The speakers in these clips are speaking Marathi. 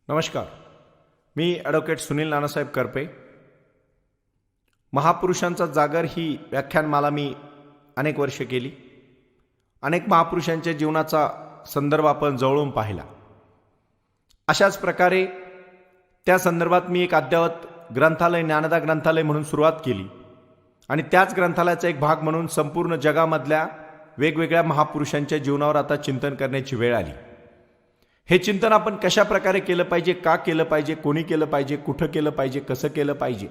नमस्कार. मी ॲडव्होकेट सुनील नानासाहेब करपे. महापुरुषांचा जागर ही व्याख्यानमाला मी अनेक वर्ष केली. अनेक महापुरुषांच्या जीवनाचा संदर्भ आपण जवळून पाहिला. अशाच प्रकारे त्या संदर्भात मी एक अद्ययावत ग्रंथालय, ज्ञानदा ग्रंथालय म्हणून सुरुवात केली आणि त्याच ग्रंथालयाचा एक भाग म्हणून संपूर्ण जगामधल्या वेगवेगळ्या महापुरुषांच्या जीवनावर आता चिंतन करण्याची वेळ आली. हे चिंतन आपण कशा प्रकारे केलं पाहिजे, का केलं पाहिजे, कोणी केलं पाहिजे, कुठं केलं पाहिजे, कसं केलं पाहिजे,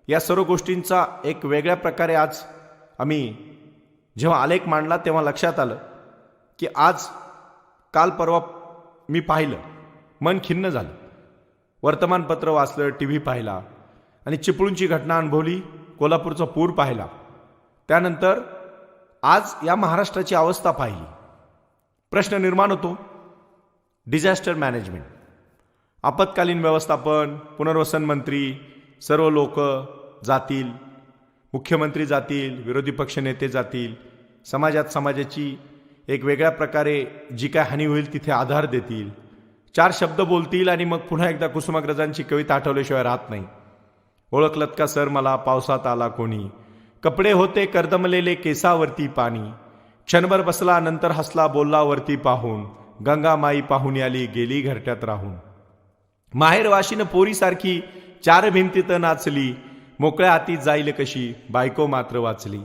या सर्व गोष्टींचा एक वेगळ्या प्रकारे आज आम्ही जेव्हा आलेख मांडला तेव्हा लक्षात आलं की आज काल परवा मी पाहिलं, मन खिन्न झालं. वर्तमानपत्र वाचलं, टी व्ही पाहिला आणि चिपळूणची घटना अनुभवली, कोल्हापूरचा पूर पाहिला. त्यानंतर आज या महाराष्ट्राची अवस्था पाहिली. प्रश्न निर्माण होतो, डिझास्टर मॅनेजमेंट, आपत्कालीन व्यवस्थापन, पुनर्वसन मंत्री, सर्व लोक जातील, मुख्यमंत्री जातील, विरोधी पक्ष नेते जातील, समाजाची एक वेगळ्या प्रकारे जी काय हानी होईल तिथे आधार देतील, 4 शब्द बोलतील आणि मग पुन्हा एकदा कुसुमाग्रजांची कविता आठवल्याशिवाय राहत नाही. ओळखलत का सर मला, पावसात आला कोणी, कपडे होते कर्दमलेले केसावरती पाणी, क्षणभर बसला नंतर हसला बोलला वरती पाहून, गंगा माई पाहून आली गेली घरट्यात राहून, माहेर वाशीनं पोरीसारखी 4 भिंतीत नाचली, मोकळ्या हाती जाईल कशी बायको मात्र वाचली,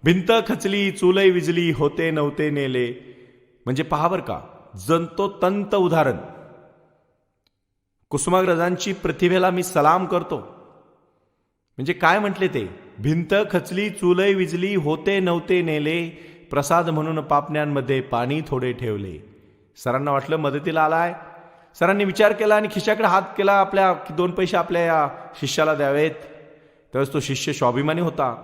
भिंत खचली चुलई विजली होते नव्हते नेले. म्हणजे पहा बर का, जंतोतंत उदाहरण. कुसुमाग्रजांची प्रतिभेला मी सलाम करतो. म्हणजे काय म्हटले ते, भिंत खचली चुलई विजली होते नव्हते नेले, प्रसाद म्हणून पापण्यांमध्ये पाणी थोडे ठेवले. सरांना वाटलं मदतीला आलाय. सरांनी विचार केला आणि खिशाकडे हात केला, आपल्या 2 पैसे आपल्या या शिष्याला द्यावेत. त्यावेळेस तो शिष्य स्वाभिमानी होता.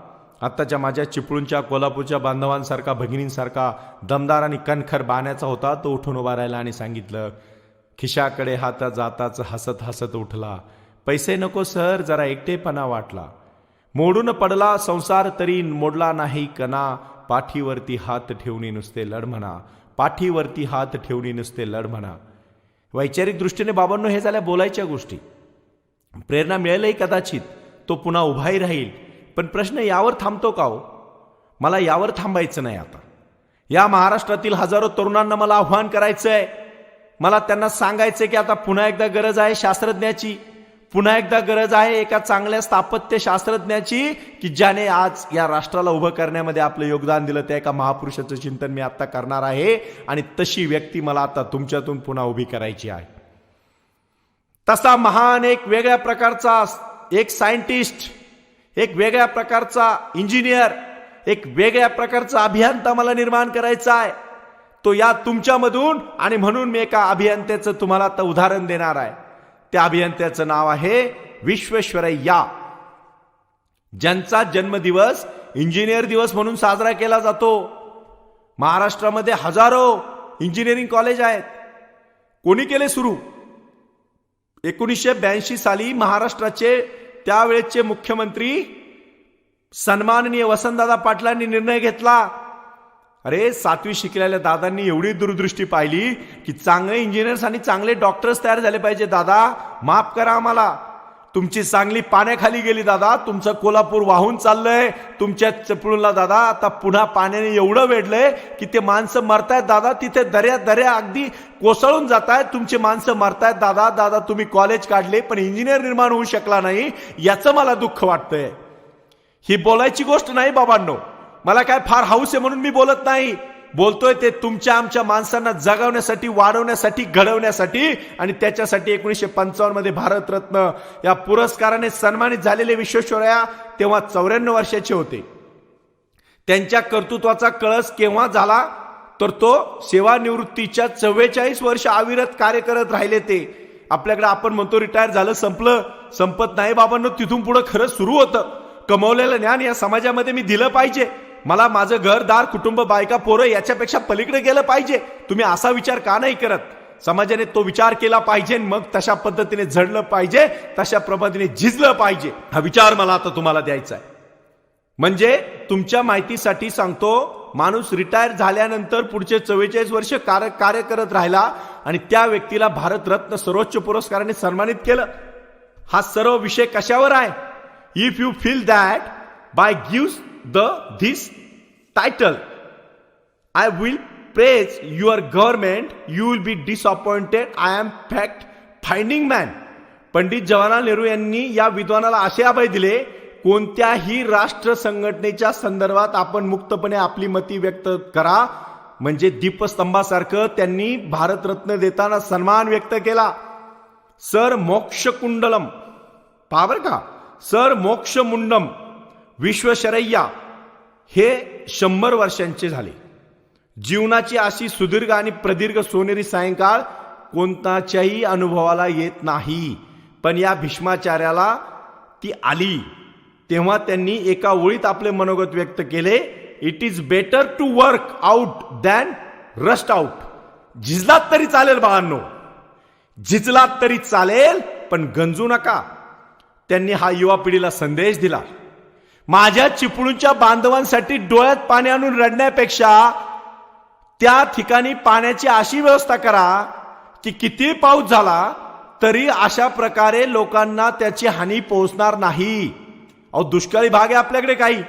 आत्ताच्या माझ्या चिपळूणच्या, कोल्हापूरच्या बांधवांसारखा, भगिनींसारखा दमदार आणि कणखर बाण्याचा होता. तो उठून उभा राहिला आणि सांगितलं, खिशाकडे हात जाताच हसत हसत उठला, पैसे नको सर, जरा एकटेपणा वाटला, मोडून पडला संसार तरी मोडला नाही कणा, पाठीवरती हात ठेवणी नुसते लढ म्हणा, पाठीवरती हात ठेवणी नुसते लढ म्हणा. वैचारिक दृष्टीने बाबांनो हे झाल्या बोलायच्या गोष्टी. प्रेरणा मिळेलही कदाचित, तो पुन्हा उभाही राहील. पण प्रश्न यावर थांबतो का हो? मला यावर थांबायचं नाही. आता या महाराष्ट्रातील हजारो तरुणांना मला आव्हान करायचंय. मला त्यांना सांगायचंय की आता पुन्हा एकदा गरज आहे शास्त्रज्ञाची, पुन्हा एकदा गरज आहे एका चांगल्या स्थापत्य शास्त्रज्ञाची की ज्याने आज या राष्ट्राला उभं करण्यामध्ये आपलं योगदान दिलं. त्या एका महापुरुषाचं चिंतन मी आता करणार आहे आणि तशी व्यक्ती मला आता तुमच्यातून पुन्हा उभी करायची आहे. तसा महान एक वेगळ्या प्रकारचा एक सायंटिस्ट, एक वेगळ्या प्रकारचा इंजिनियर, एक वेगळ्या प्रकारचा अभियंता मला निर्माण करायचा आहे. तो या तुमच्यामधून, आणि म्हणून मी एका अभियंत्याचं तुम्हाला आता उदाहरण देणार आहे. त्या अभियंत्याचं नाव आहे विश्वेश्वरय्या, ज्यांचा जन्मदिवस इंजिनियर दिवस म्हणून साजरा केला जातो. महाराष्ट्रामध्ये हजारो इंजिनिअरिंग कॉलेज आहेत. कोणी केले सुरू? 1982 साली महाराष्ट्राचे त्यावेळेचे मुख्यमंत्री सन्माननीय वसंतदादा पाटलांनी निर्णय घेतला. अरे 7वी शिकलेल्या दादांनी एवढी दूरदृष्टी पाहिली की चांगले इंजिनियर्स आणि चांगले डॉक्टर्स तयार झाले पाहिजे. दादा माफ करा आम्हाला, तुमची सांगली पाण्याखाली गेली दादा, तुमचं कोल्हापूर वाहून चाललंय, तुमच्या चिपळूणला दादा आता पुन्हा पाण्याने एवढं वेढलंय की ते माणसं मरतायत दादा, तिथे दर्या अगदी कोसळून जात आहेत, तुमची माणसं मरतायत दादा. दादा तुम्ही कॉलेज काढले पण इंजिनियर निर्माण होऊ शकला नाही, याचं मला दुःख वाटतंय. ही बोलायची गोष्ट नाही बाबांनो. मला काय फार हाऊस आहे म्हणून मी बोलत नाही. बोलतोय ते तुमच्या आमच्या माणसांना जगवण्यासाठी, वाढवण्यासाठी, घडवण्यासाठी. आणि त्याच्यासाठी 1955 मध्ये भारतरत्न या पुरस्काराने सन्मानित झालेले विश्वेश्वरय्या तेव्हा 94 वर्षाचे होते. त्यांच्या कर्तृत्वाचा कळस केव्हा झाला तर तो सेवानिवृत्तीच्या 44 वर्ष अविरत कार्य करत राहिले. ते आपल्याकडे आपण म्हणतो रिटायर झालं, संपलं, संपत नाही बाबांनो. तिथून पुढे खरं सुरू होतं. कमवलेलं ज्ञान या समाजामध्ये मी दिलं पाहिजे. मला माझं घरदार, कुटुंब, बायका, पोरं याच्यापेक्षा पलीकडे गेलं पाहिजे. तुम्ही असा विचार का नाही करत? समाजाने तो विचार केला पाहिजे, मग तशा पद्धतीने झडलं पाहिजे, तशा पद्धतीने झिजलं पाहिजे. हा विचार मला आता तुम्हाला द्यायचा आहे. म्हणजे तुमच्या माहितीसाठी सांगतो, माणूस रिटायर झाल्यानंतर पुढचे 44 वर्ष कार्य करत राहिला आणि त्या व्यक्तीला भारतरत्न सर्वोच्च पुरस्काराने सन्मानित केलं. हा सर्व विषय कशावर आहे? If you feel that by gives this title I will praise your government you will be disappointed. I am fact finding man. Pandit Jawaharlal Nehru यांनी या विद्वानाला असे अभय दिले, कोणत्याही राष्ट्र संघटनेच्या संदर्भात आपण मुक्तपणे आपली मती व्यक्त करा. म्हणजे दीपस्तंभासारखं त्यांनी भारतरत्न देताना सन्मान व्यक्त केला. सर मोक्षकुंडलम, पहा बरं का, सर मोक्षमुंडम विश्वेश्वरय्या हे 100 वर्षांचे झाले. जीवनाची अशी सुदीर्घ आणि प्रदीर्घ सोनेरी सायंकाळ कोणताच्याही अनुभवाला येत नाही. पण या भीष्माचार्याला ती आली तेव्हा त्यांनी एका ओळीत आपले मनोगत व्यक्त केले. It is better to work out than rust out. झिजलात तरी चालेल बाळांनो, झिजलात तरी चालेल, पण गंजू नका. त्यांनी हा युवा पिढीला संदेश दिला. माझ्या चिपळूणच्या बांधवांसाठी डोळ्यात पाणी आणून रडण्यापेक्षा त्या ठिकाणी पाण्याची अशी व्यवस्था करा की किती पाऊस झाला तरी अशा प्रकारे लोकांना त्याची हानी पोहोचणार नाही. अहो, दुष्काळी भाग आहे आपल्याकडे, काही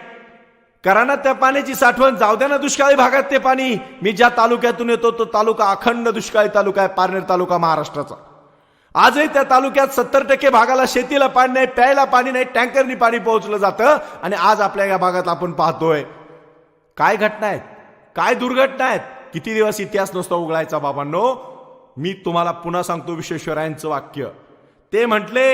करा ना त्या पाण्याची साठवण. जाऊ द्या ना दुष्काळी भागात ते पाणी. मी ज्या तालुक्यातून येतो तो तालुका अखंड दुष्काळी तालुका आहे, पारनेर तालुका महाराष्ट्राचा. आजही त्या तालुक्यात 70% भागाला शेतीला पाणी नाही, प्यायला पाणी नाही, टँकरनी पाणी पोहोचलं जातं. आणि आज आपल्या या भागात आपण पाहतोय काय घटना आहेत, काय दुर्घटना आहेत. किती दिवस इतिहास नसतो उघडायचा बाबांनो. मी तुम्हाला पुन्हा सांगतो विश्वेश्वरायांचं वाक्य. ते म्हटले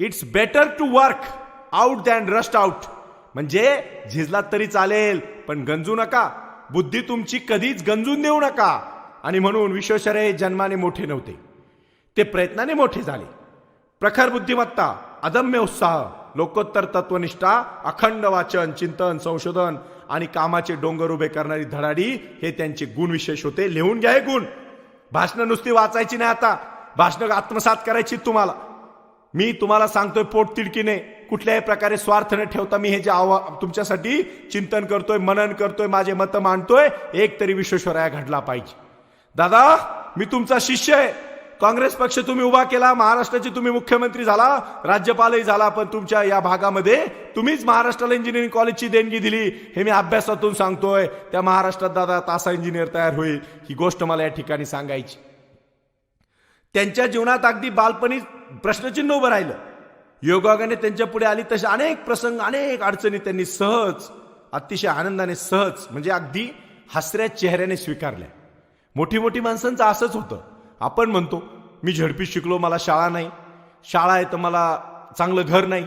it's better to work out than rust out. म्हणजे झिजलात तरी चालेल पण गंजू नका. बुद्धी तुमची कधीच गंजून देऊ नका. आणि म्हणून विश्वेश्वरय्या जन्माने मोठे नव्हते, ते प्रयत्नाने मोठे झाले. प्रखर बुद्धिमत्ता, अदम्य उत्साह, लोकोत्तर तत्वनिष्ठा, अखंड वाचन, चिंतन, संशोधन आणि कामाचे डोंगर उभे करणारी धडाडी हे त्यांचे गुण विशेष होते. लिहून घ्या हे गुण. भाषणं नुसती वाचायची नाही, आता भाषणं आत्मसात करायची तुम्हाला. मी तुम्हाला सांगतोय पोटतिडकीने, कुठल्याही प्रकारे स्वार्थ न ठेवता मी हे जे तुमच्यासाठी चिंतन करतोय, मनन करतोय, माझे मत मांडतोय. एक तरी विश्वेश्वरय्या घडला पाहिजे. दादा, मी तुमचा शिष्य आहे. काँग्रेस पक्ष तुम्ही उभा केला, महाराष्ट्राचे तुम्ही मुख्यमंत्री झाला, राज्यपालही झाला, पण तुमच्या या भागामध्ये तुम्हीच महाराष्ट्राला इंजिनिअरिंग कॉलेजची देणगी दिली. हे मी अभ्यासातून सांगतोय. त्या महाराष्ट्रात दादा तासा इंजिनियर तयार होईल, ही गोष्ट मला या ठिकाणी सांगायची. त्यांच्या जीवनात अगदी बालपणी प्रश्नचिन्ह उभं राहिलं. योगायोगाने त्यांच्या पुढे आली तसे अनेक प्रसंग, अनेक अडचणी त्यांनी सहज, अतिशय आनंदाने, सहज, म्हणजे अगदी हसऱ्या चेहऱ्याने स्वीकारल्या. मोठी मोठी माणसांचं असंच होतं. आपण म्हणतो मी झडपीत शिकलो, मला शाळा नाही, शाळा आहे तर मला चांगलं घर नाही,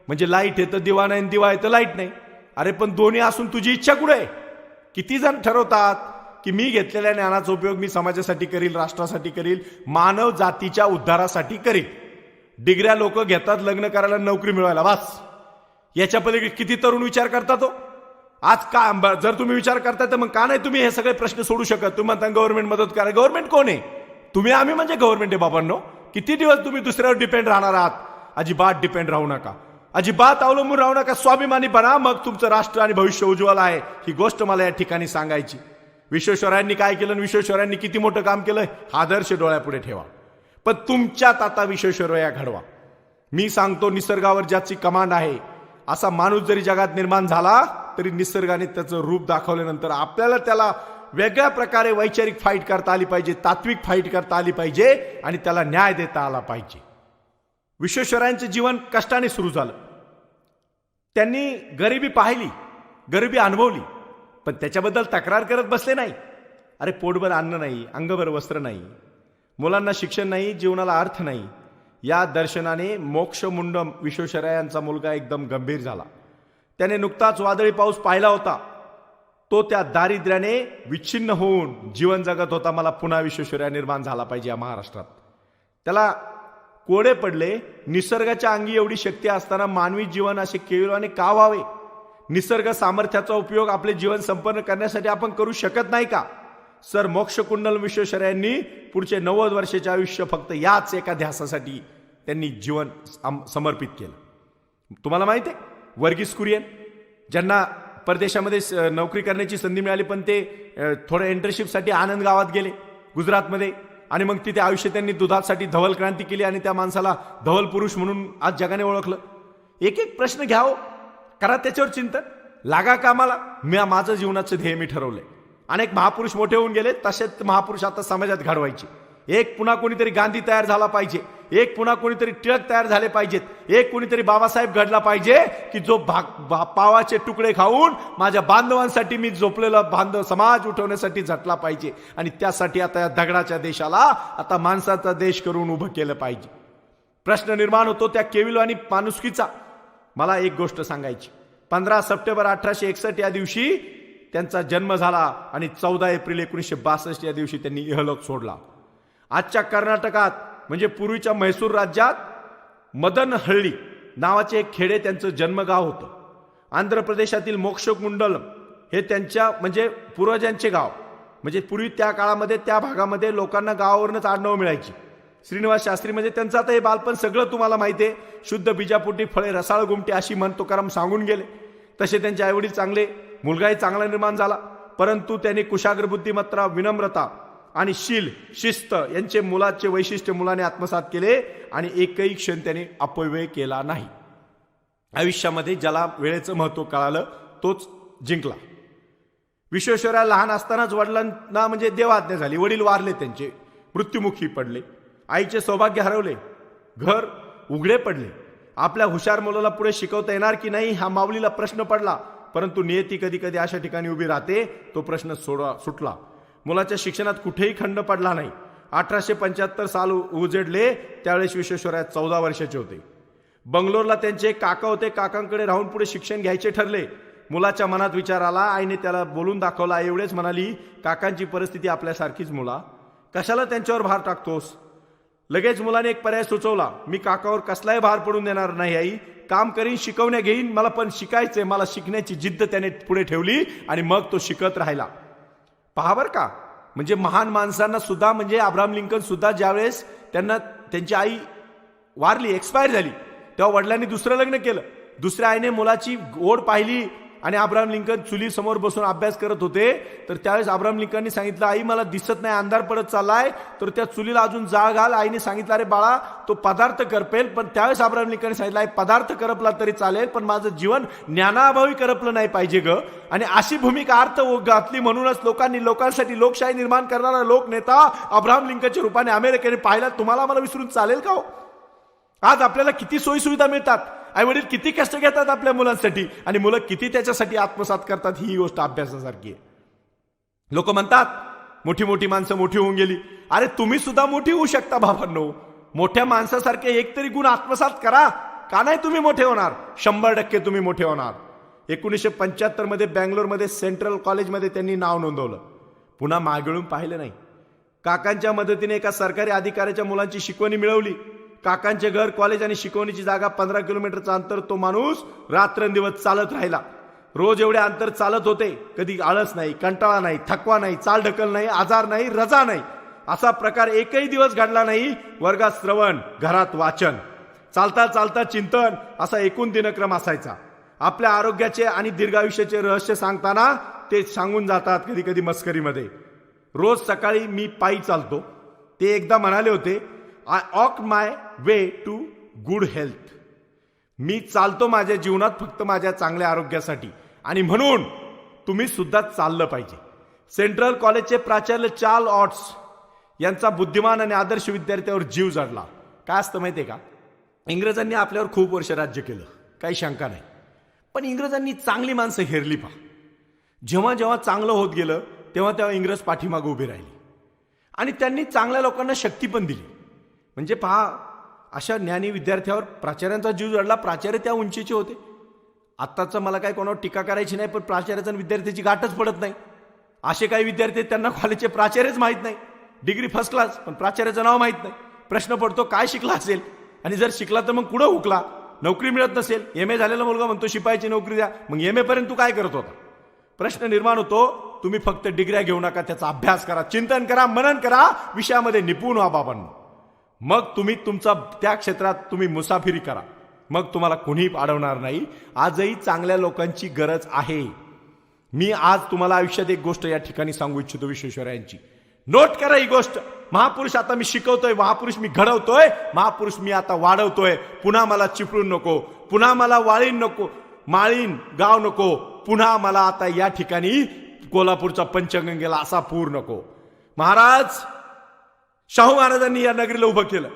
म्हणजे लाईट आहे तर दिवा नाही, दिवा आहे तर लाईट नाही. अरे पण दोन्ही असून तुझी इच्छा कुठे आहे? किती जण ठरवतात की मी घेतलेल्या ज्ञानाचा उपयोग मी समाजासाठी करील, राष्ट्रासाठी करील, मानव जातीच्या उद्धारासाठी करील. डिग्र्या लोक घेतात लग्न करायला, नोकरी मिळवायला, बस. याच्या पलीकडे किती तरुण विचार करतात हो. आज का जर तुम्ही विचार करताय तर मग का नाही तुम्ही हे सगळे प्रश्न सोडू शकत? तुम्ही म्हणता गव्हर्नमेंट मदत करा. गव्हर्नमेंट कोण आहे? तुम्ही, आम्ही म्हणजे गव्हर्नमेंट आहे बाबांनो. किती दिवस तुम्ही दुसऱ्यावर डिपेंड राहणार आहात? अजिबात डिपेंड राहू नका, अजिबात अवलंबून राहू नका. स्वाभिमानी बना, मग तुमचं राष्ट्र आणि भविष्य उज्ज्वल आहे. ही गोष्ट मला या ठिकाणी सांगायची. विश्वेश्वरय्यांनी काय केलं, विश्वेश्वरय्यांनी किती मोठं काम केलं, हा आदर्श डोळ्यापुढे ठेवा. पण तुमच्यात आता विश्वेश्वरय्या घडवा. मी सांगतो, निसर्गावर ज्याची कमांड आहे असा माणूस जरी जगात निर्माण झाला तरी निसर्गाने त्याचं रूप दाखवल्यानंतर आपल्याला त्याला वेगळ्या प्रकारे वैचारिक फाईट करता आली पाहिजे, तात्विक फाईट करता आली पाहिजे आणि त्याला न्याय देता आला पाहिजे. विश्वेश्वरय्यांचं जीवन कष्टाने सुरू झालं. त्यांनी गरिबी पाहिली, गरिबी अनुभवली, पण त्याच्याबद्दल तक्रार करत बसले नाही. अरे पोटभर अन्न नाही, अंगभर वस्त्र नाही, मुलांना शिक्षण नाही, जीवनाला अर्थ नाही. या दर्शनाने मोक्षमुंडम विश्वेश्वरय्यांचा मुलगा एकदम गंभीर झाला. त्याने नुकताच वादळी पाऊस पाहिला होता. तो त्या दारिद्र्याने विच्छिन्न होऊन जीवन जगत होता. मला पुन्हा विश्वेश्वरय्या निर्माण झाला पाहिजे या महाराष्ट्रात. त्याला कोडे पडले. निसर्गाच्या अंगी एवढी शक्ती असताना मानवी जीवन असे केविलवाने का व्हावे? निसर्ग सामर्थ्याचा उपयोग आपले जीवन संपन्न करण्यासाठी आपण करू शकत नाही का? सर मोक्षकुंडल विश्वेश्वरय्यांनी पुढचे 90 वर्षाचे आयुष्य फक्त याच एका ध्यासासाठी त्यांनी जीवन समर्पित केलं. तुम्हाला माहिती आहे, वर्गीस कुरियन, ज्यांना परदेशामध्ये नोकरी करण्याची संधी मिळाली पण ते थोडं इंटर्नशिपसाठी आनंद गावात गेले गुजरातमध्ये. आणि मग तिथे आयुष्य त्यांनी दुधासाठी धवल क्रांती केली आणि त्या माणसाला धवल पुरुष म्हणून आज जगाने ओळखलं. एक एक प्रश्न घ्यावं, करा त्याच्यावर चिंतन, लागा कामाला. माझं जीवनाचं ध्येय मी ठरवलंय. अनेक महापुरुष मोठे होऊन गेले, तसेच महापुरुष आता समाजात घडवायचे. एक पुन्हा कोणीतरी गांधी तयार झाला पाहिजे, एक पुन्हा कोणीतरी टिळक तयार झाले पाहिजेत, एक कोणीतरी बाबासाहेब घडला पाहिजे की जो पावाचे तुकडे खाऊन माझ्या बांधवांसाठी मी झोपलेला बांधव समाज उठवण्यासाठी झटला पाहिजे. आणि त्यासाठी आता या दगडाच्या देशाला आता माणसाचा देश करून उभं केलं पाहिजे. प्रश्न निर्माण होतो त्या केविल आणि माणुसकीचा. मला एक गोष्ट सांगायची. 15 सप्टेंबर 1861 या दिवशी त्यांचा जन्म झाला आणि 14 एप्रिल 1962 या दिवशी त्यांनी इहलोक सोडला. आजच्या कर्नाटकात म्हणजे पूर्वीच्या म्हैसूर राज्यात मदनहळ्ळी नावाचे एक खेडे त्यांचं जन्मगाव होतं. आंध्र प्रदेशातील मोक्षकुंडलम हे त्यांच्या म्हणजे पूर्वजांचे गाव. म्हणजे पूर्वी त्या काळामध्ये त्या भागामध्ये लोकांना गावावरूनच आडनाव मिळायची. श्रीनिवास शास्त्री म्हणजे त्यांचं आता हे बालपण सगळं तुम्हाला माहिती आहे. शुद्ध बीजापोटी फळे रसाळ गुमटे अशी मन तुकाराम सांगून गेले. तसे त्यांचे आईवडील चांगले, मुलगाही चांगला निर्माण झाला. परंतु त्यांनी कुशाग्र बुद्धिमत्ता, विनम्रता आणि शिस्त यांचे मुलाचे वैशिष्ट्य मुलाने आत्मसात केले आणि एकही क्षण त्याने अपव्यय केला नाही. आयुष्यामध्ये ज्याला वेळेचं महत्व कळालं तोच जिंकला. विश्वेश्वरय्या लहान असतानाच वडिलांना म्हणजे देवाज्ञा झाली. वडील वारले, त्यांचे मृत्युमुखी पडले. आईचे सौभाग्य हरवले, घर उघडे पडले. आपल्या हुशार मुलाला पुढे शिकवता येणार की नाही हा माऊलीला प्रश्न पडला. परंतु नियती कधी कधी अशा ठिकाणी उभी राहते, तो प्रश्न सुटला. मुलाच्या शिक्षणात कुठेही खंड पडला नाही. 1875 साल उजेडले त्यावेळेस विश्वेश्वरय्या 14 वर्षाचे होते. बंगलोरला त्यांचे एक काका होते. काकांकडे राहून पुढे शिक्षण घ्यायचे ठरले. मुलाच्या मनात विचार आला. आईने त्याला बोलून दाखवला. एवढेच म्हणाली, काकांची परिस्थिती आपल्यासारखीच, मुला कशाला त्यांच्यावर भार टाकतोस. लगेच मुलाने एक पर्याय सुचवला. मी काकावर कसलाही भार पडून देणार नाही आई, काम करीन, शिकवण्या घेईन, मला पण शिकायचंय. मला शिकण्याची जिद्द त्याने पुढे ठेवली आणि मग तो शिकत राहिला. पहा बर का, म्हणजे महान माणसांना सुद्धा, म्हणजे अब्राहम लिंकन सुद्धा ज्यावेळेस त्यांची आई वारली, एक्सपायर झाली, तेव्हा वडिलांनी दुसरं लग्न केलं. दुसऱ्या आईने मुलाची ओढ पाहिली आणि अब्राहम लिंकन चुली समोर बसून अभ्यास करत होते. तर त्यावेळेस अब्राहम लिंकननी सांगितलं, आई मला दिसत नाही, अंधार पडत चाललाय, तर त्या चुलीला अजून जाळ घाल. आईने सांगितलं, अरे बाळा तो पदार्थ करपेल. पण त्यावेळेस अब्राहम लिंकनने सांगितलं, आई पदार्थ करपला तरी चालेल, पण माझं जीवन ज्ञानाभावी करपलं नाही पाहिजे ग. आणि अशी भूमिका अर्थ घातली. म्हणूनच लोकांसाठी लोकशाही निर्माण करणारा लोकनेता अब्राहम लिंकनच्या रूपाने अमेरिकेने पाहिला. तुम्हाला मला विसरून चालेल का हो? आज आपल्याला किती सोयीसुविधा मिळतात, आई वडील किती कष्ट घेतात आपल्या मुलांसाठी, आणि मुलं किती त्याच्यासाठी आत्मसात करतात, ही गोष्ट अभ्यासासारखी आहे. लोक म्हणतात मोठी मोठी माणसं मोठी होऊन गेली. अरे तुम्ही सुद्धा मोठी होऊ शकता बाबांनो. मोठ्या माणसासारखे एक तरी गुण आत्मसात करा. का नाही तुम्ही मोठे होणार? 100% तुम्ही मोठे होणार. 1975 मध्ये बँगलोरमध्ये सेंट्रल कॉलेजमध्ये त्यांनी नाव नोंदवलं. पुन्हा मागळून पाहिलं नाही. काकांच्या मदतीने एका सरकारी अधिकाऱ्याच्या मुलांची शिकवणी मिळवली. काकांचे घर, कॉलेज आणि शिकवणीची जागा 15 किलोमीटरचं अंतर. तो माणूस रात्रंदिवस चालत राहिला. रोज एवढे अंतर चालत होते. कधी आळस नाही, कंटाळा नाही, थकवा नाही, चालढकल नाही, आजार नाही, रजा नाही. असा प्रकार एकही दिवस घडला नाही. वर्गात श्रवण, घरात वाचन, चालता चालता चिंतन, असा एकूण दिनक्रम असायचा. आपल्या आरोग्याचे आणि दीर्घायुष्याचे रहस्य सांगताना ते सांगून जातात कधी कधी मस्करीमध्ये. रोज सकाळी मी पायी चालतो. ते एकदा म्हणाले होते, I walk my way to good health. मी चालतो माझ्या जीवनात फक्त माझ्या चांगल्या आरोग्यासाठी, आणि म्हणून तुम्ही सुद्धा चाललं पाहिजे. सेंट्रल कॉलेजचे प्राचार्य चार्ल ऑट्स यांचा बुद्धिमान आणि आदर्श विद्यार्थ्यावर जीव जडला. काय असतं माहितीये का, इंग्रजांनी आपल्यावर खूप वर्ष राज्य केलं, काही शंका नाही. पण इंग्रजांनी चांगली माणसं हेरली पहा. जेव्हा जेव्हा चांगलं होत गेलं तेव्हा तेव्हा इंग्रज पाठीमागे उभे राहिले आणि त्यांनी चांगल्या लोकांना शक्ती पण दिली. म्हणजे पहा, अशा ज्ञानी विद्यार्थ्यावर प्राचार्यांचा जीव जडला. प्राचार्य त्या उंचीचे होते. आत्ताचं मला काय कोणावर टीका करायची नाही, पण प्राचार्याचा विद्यार्थ्याची गाठच पडत नाही. असे काही विद्यार्थी त्यांना कॉलेजचे प्राचार्यच माहीत नाही. डिग्री फर्स्ट क्लास, पण प्राचार्याचं नाव माहीत नाही. प्रश्न पडतो, काय शिकला असेल, आणि जर शिकला तर मग कुठं हुकला. नोकरी मिळत नसेल. एम ए झालेला मुलगा म्हणतो शिपाईची नोकरी द्या. मग एम ए पर्यंत तू काय करत होता? प्रश्न निर्माण होतो. तुम्ही फक्त डिग्र्या घेऊ नका, त्याचा अभ्यास करा, चिंतन करा, मनन करा, विषयामध्ये निपुण व्हा बाबांनो. मग तुम्ही तुमचा त्या क्षेत्रात तुम्ही मुसाफिरी करा, मग तुम्हाला कोणीही अडवणार नाही. आजही चांगल्या लोकांची गरज आहे. मी आज तुम्हाला आयुष्यात एक गोष्ट या ठिकाणी सांगू इच्छितो विश्वेश्वरय्यांची. नोट करा ही गोष्ट. महापुरुष आता मी शिकवतोय, महापुरुष मी घडवतोय, महापुरुष मी आता वाढवतोय. पुन्हा मला चिपळूण नको, पुन्हा मला वाळीन नको, माळीन गाव नको, पुन्हा मला आता या ठिकाणी कोल्हापूरचा पंचगंगेला असा पूर नको. महाराज शाहू महाराजांनी या नगरीला उभं केलं.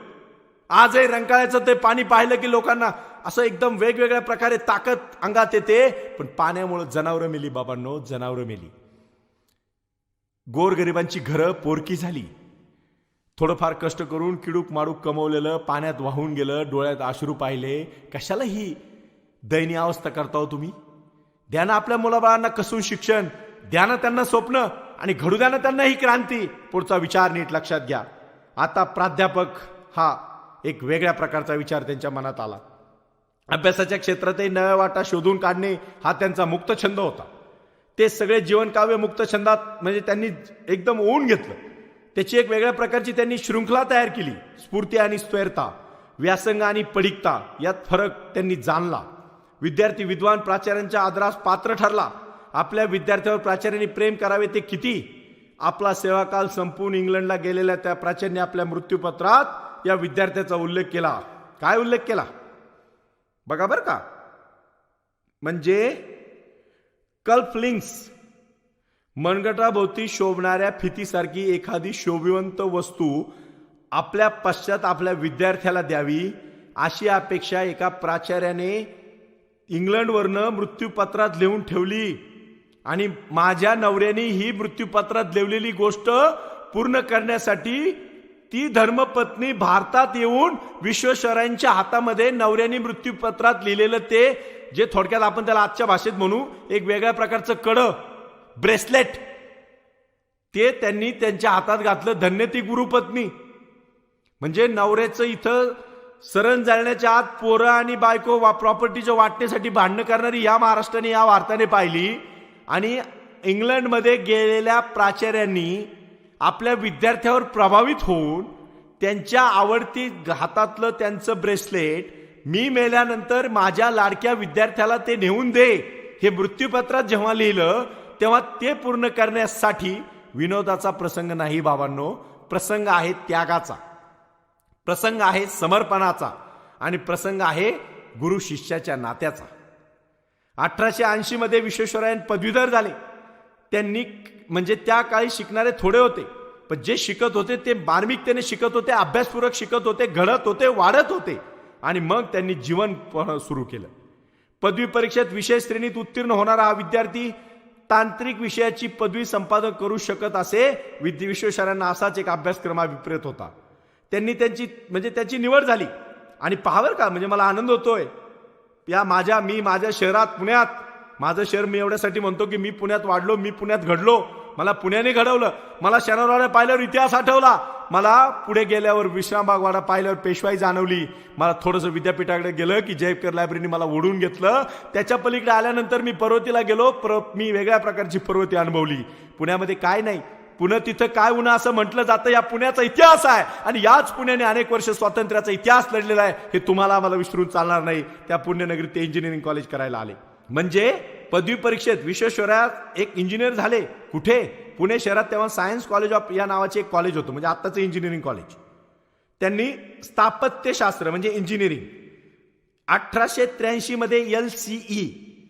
आजही रंकाळ्याचं ते पाणी पाहिलं की लोकांना असं एकदम वेगवेगळ्या प्रकारे ताकद अंगात येते. पण पाण्यामुळे जनावरं मेली बाबांनो, जनावरं मेली. गोरगरिबांची घरं पोरकी झाली. थोडंफार कष्ट करून किडूक माडूक कमवलेलं पाण्यात वाहून गेलं, डोळ्यात अश्रू पाहिले. कशाला ही दयनीय अवस्था करता हो तुम्ही? द्या ना आपल्या मुलाबाळांना कसून शिक्षण, द्या ना त्यांना स्वप्न, आणि घडू द्या ना त्यांना ही क्रांती. पुढचा विचार नीट लक्षात घ्या. आता प्राध्यापक हा एक वेगळ्या प्रकारचा विचार त्यांच्या मनात आला. अभ्यासाच्या क्षेत्रातही नव्या वाटा शोधून काढणे हा त्यांचा मुक्त छंद होता. ते सगळे जीवनकाव्य मुक्त छंदात म्हणजे त्यांनी एकदम ओढून घेतलं. त्याची एक वेगळ्या प्रकारची त्यांनी शृंखला तयार केली. स्फूर्ती आणि स्थिरता, व्यासंग आणि पडिकता यात फरक त्यांनी जाणला. विद्यार्थी विद्वान प्राचार्यांच्या आदरास पात्र ठरला. आपल्या विद्यार्थ्यावर प्राचार्यांनी प्रेम करावे ते किती. आपला सेवाकाल संपून इंग्लंडला गेलेल्या त्या प्राचार्यांनी आपल्या मृत्यूपत्रात या विद्यार्थ्याचा उल्लेख केला. काय उल्लेख केला बघा बरं का. म्हणजे कल्फलिंग्स, मनगटाभोवती शोभणाऱ्या फितीसारखी एखादी शोभिवंत वस्तू आपल्या पश्चात आपल्या विद्यार्थ्याला द्यावी अशी अपेक्षा एका प्राचार्याने इंग्लंडवरनं मृत्यूपत्रात लिहून ठेवली. आणि माझ्या नवऱ्याने ही मृत्यूपत्रात लिहिलेली गोष्ट पूर्ण करण्यासाठी ती धर्मपत्नी भारतात येऊन विश्वेश्वरायांच्या हातामध्ये नवऱ्याने मृत्यूपत्रात लिहिलेलं ते, जे थोडक्यात आपण त्याला आजच्या भाषेत म्हणू एक वेगळ्या प्रकारचं कडं, ब्रेसलेट, ते त्यांनी त्यांच्या हातात घातलं. धन्य ती गुरुपत्नी. म्हणजे नवऱ्याचं इथं सरण जाळण्याच्या आत पोरं आणि बायको प्रॉपर्टीच्या वाटण्यासाठी भांडणं करणारी या महाराष्ट्राने या भारताने पाहिली. आणि इंग्लंडमध्ये गेलेल्या प्राचार्यांनी आपल्या विद्यार्थ्यावर प्रभावित होऊन त्यांच्या आवडती हातातलं त्यांचं ब्रेसलेट मी मेल्यानंतर माझ्या लाडक्या विद्यार्थ्याला ते नेऊन दे हे मृत्यूपत्रात जेव्हा लिहिलं तेव्हा ते पूर्ण करण्यासाठी विनोदाचा प्रसंग नाही बाबांनो. प्रसंग आहे त्यागाचा, प्रसंग आहे समर्पणाचा, आणि प्रसंग आहे गुरु शिष्याच्या नात्याचा. 1880 मध्ये विश्वेश्वरायण पदवीधर झाले. त्यांनी म्हणजे त्या काळी शिकणारे थोडे होते, पण जे शिकत होते ते मार्मिकतेने शिकत होते, अभ्यासपूर्वक शिकत होते, घडत होते, वाढत होते. आणि मग त्यांनी जीवन सुरू केलं. पदवी परीक्षेत विशेष श्रेणीत उत्तीर्ण होणारा हा विद्यार्थी तांत्रिक विषयाची पदवी संपादन करू शकत असे. विश्वेश्वरायांना असाच एक अभ्यासक्रम विपरीत होता. त्यांनी त्याची निवड झाली. आणि पाहावर का म्हणजे मला आनंद होतोय या माझ्या शहरात पुण्यात, माझं शहर मी एवढ्यासाठी म्हणतो की मी पुण्यात वाढलो, मी पुण्यात घडलो, मला पुण्याने घडवलं. मला शनिवारवाडा पाहिल्यावर इतिहास आठवला, मला पुढे गेल्यावर विश्रामबागवाडा पाहिल्यावर पेशवाई जाणवली, मला थोडंसं विद्यापीठाकडे गेलं की जयकर लायब्ररीने मला ओढून घेतलं. त्याच्या पलीकडे आल्यानंतर मी पर्वतीला गेलो, मी वेगळ्या प्रकारची पर्वती अनुभवली. पुण्यामध्ये काय नाही, पुणे तिथं काय उन्हा असं म्हटलं जातं. या पुण्याचा इतिहास आहे आणि याच पुण्याने अनेक वर्ष स्वातंत्र्याचा इतिहास लढलेला आहे. हे तुम्हाला आम्हाला विसरून चालणार नाही. त्या पुण्यनगरीत ते इंजिनिअरिंग कॉलेज करायला आले. म्हणजे पदवी परीक्षेत विश्वेश्वरात एक इंजिनियर झाले. कुठे? पुणे शहरात. तेव्हा सायन्स कॉलेज ऑफ या नावाचे एक कॉलेज होतं, म्हणजे आत्ताचं इंजिनिअरिंग कॉलेज. त्यांनी स्थापत्यशास्त्र म्हणजे इंजिनिअरिंग 1883 मध्ये LCE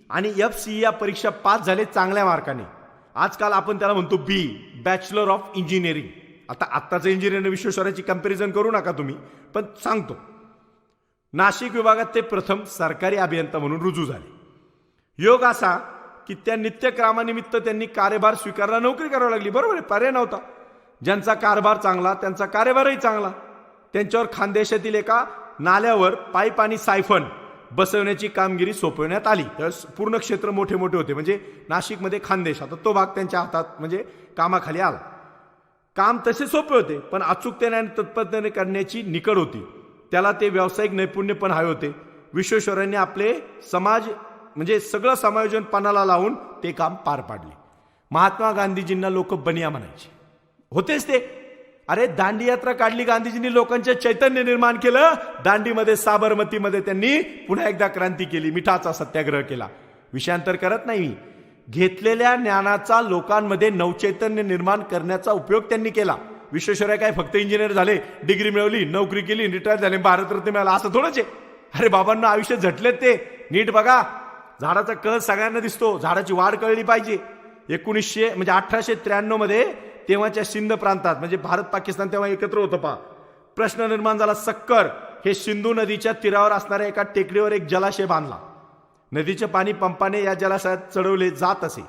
आणि FCE या परीक्षा पास झाले चांगल्या मार्काने. आजकाल आपण त्याला म्हणतो बॅचलर ऑफ इंजिनिअरिंग. आत्ताचं इंजिनिअरिंग विश्वेश्वराची कंपॅरिझन करू नका तुम्ही, पण सांगतो. नाशिक विभागात ते प्रथम सरकारी अभियंता म्हणून रुजू झाले. योग असा की त्या नित्यक्रमानिमित्त त्यांनी कार्यभार स्वीकारला, नोकरी करावी लागली. बरोबर आहे, पर्याय नव्हता. ज्यांचा कारभार चांगला त्यांचा कार्यभारही चांगला. त्यांच्यावर खानदेशातील एका नाल्यावर पाईप आणि सायफन बसवण्याची कामगिरी सोपवण्यात आली. पूर्ण क्षेत्र मोठे मोठे होते, म्हणजे नाशिकमध्ये खानदेश, आता तो भाग त्यांच्या हातात म्हणजे कामाखाली आला. काम तसे सोपे होते, पण अचूकतेने आणि तत्परतेने करण्याची निकड होती. त्याला ते व्यावसायिक नैपुण्य पण हवे होते. विश्वेश्वरायांनी आपले समाज म्हणजे सगळं समायोजन पणाला लावून ते काम पार पाडले. महात्मा गांधीजींना लोक बनिया म्हणायचे होतेच ते. अरे दांडी यात्रा काढली गांधीजींनी, लोकांचे चैतन्य निर्माण केलं. दांडीमध्ये साबरमतीमध्ये त्यांनी पुन्हा एकदा क्रांती केली, मिठाचा सत्याग्रह केला. विषयांतर करत नाही. घेतलेल्या ज्ञानाचा लोकांमध्ये नवचैतन्य निर्माण करण्याचा उपयोग त्यांनी केला. विश्वेश्वरय्या काय फक्त इंजिनियर झाले, डिग्री मिळवली, नोकरी केली, रिटायर झाले, भारतरत्न मिळाला असं थोडंच आहे. अरे बाबांना आयुष्य झटलेत ते. नीट बघा, झाडाचा कळ सगळ्यांना दिसतो, झाडाची वाढ कळली पाहिजे. 1893 मध्ये तेव्हाच्या सिंध प्रांतात, म्हणजे भारत पाकिस्तान तेव्हा एकत्र होतं पहा, प्रश्न निर्माण झाला. सक्कर हे सिंधू नदीच्या तीरावर असणाऱ्या एका टेकडीवर एक जलाशय बांधला. नदीचे पाणी पंपाने या जलाशयात चढवले जात असे.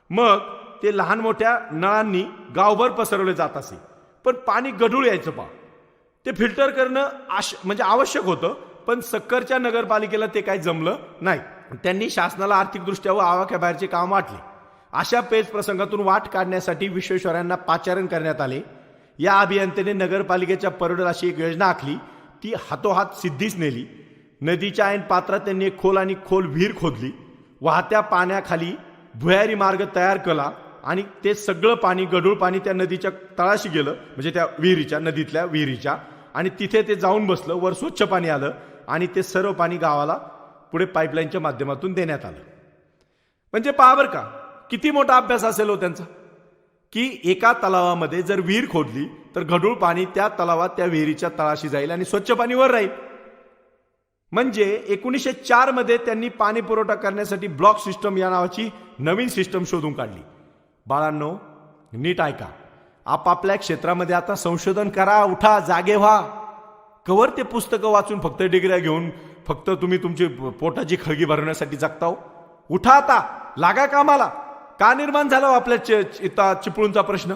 मग ते लहान मोठ्या नळांनी गावभर पसरवले जात असे. पण पाणी गढूळ यायचं पहा. ते फिल्टर करणं आवश्यक होतं, पण सक्करच्या नगरपालिकेला ते काही जमलं नाही. त्यांनी शासनाला आर्थिकदृष्ट्या व आवाक्याबाहेरचे काम वाटले. अशा पेच प्रसंगातून वाट काढण्यासाठी विश्वेश्वरय्यांना पाचारण करण्यात आले. या अभियंत्याने नगरपालिकेच्या परोडेल अशी एक योजना आखली. ती हातोहात सिद्धीस नेली. नदीच्या ऐन पात्रात त्यांनी एक खोल विहीर खोदली. वाहत्या पाण्याखाली भुयारी मार्ग तयार केला आणि ते सगळं पाणी, गढूळ पाणी त्या नदीच्या तळाशी गेलं, म्हणजे त्या विहिरीच्या, नदीतल्या विहिरीच्या, आणि तिथे ते जाऊन बसलं. वर स्वच्छ पाणी आलं आणि ते सर्व पाणी गावाला पुढे पाईपलाईनच्या माध्यमातून देण्यात आलं. म्हणजे पहा बरं का, किती मोठा अभ्यास असेल हो त्यांचा, की एका तलावामध्ये जर विहीर खोदली तर गढूळ पाणी त्या तलावात, त्या विहिरीच्या तळाशी जाईल आणि स्वच्छ पाणी वर राहील. म्हणजे 1904 मध्ये त्यांनी पाणी पुरवठा करण्यासाठी ब्लॉक सिस्टम या नावाची नवीन सिस्टम शोधून काढली. बाळांनो, नीट ऐका. आपापल्या क्षेत्रामध्ये आता संशोधन करा, उठा, जागे व्हा. कवर ते पुस्तकं वाचून फक्त डिग्र्या घेऊन फक्त तुम्ही तुमची पोटाची खळगी भरण्यासाठी जगताव. उठा आता, लागा कामाला. का निर्माण झाला आपल्या चिपळूणचा प्रश्न?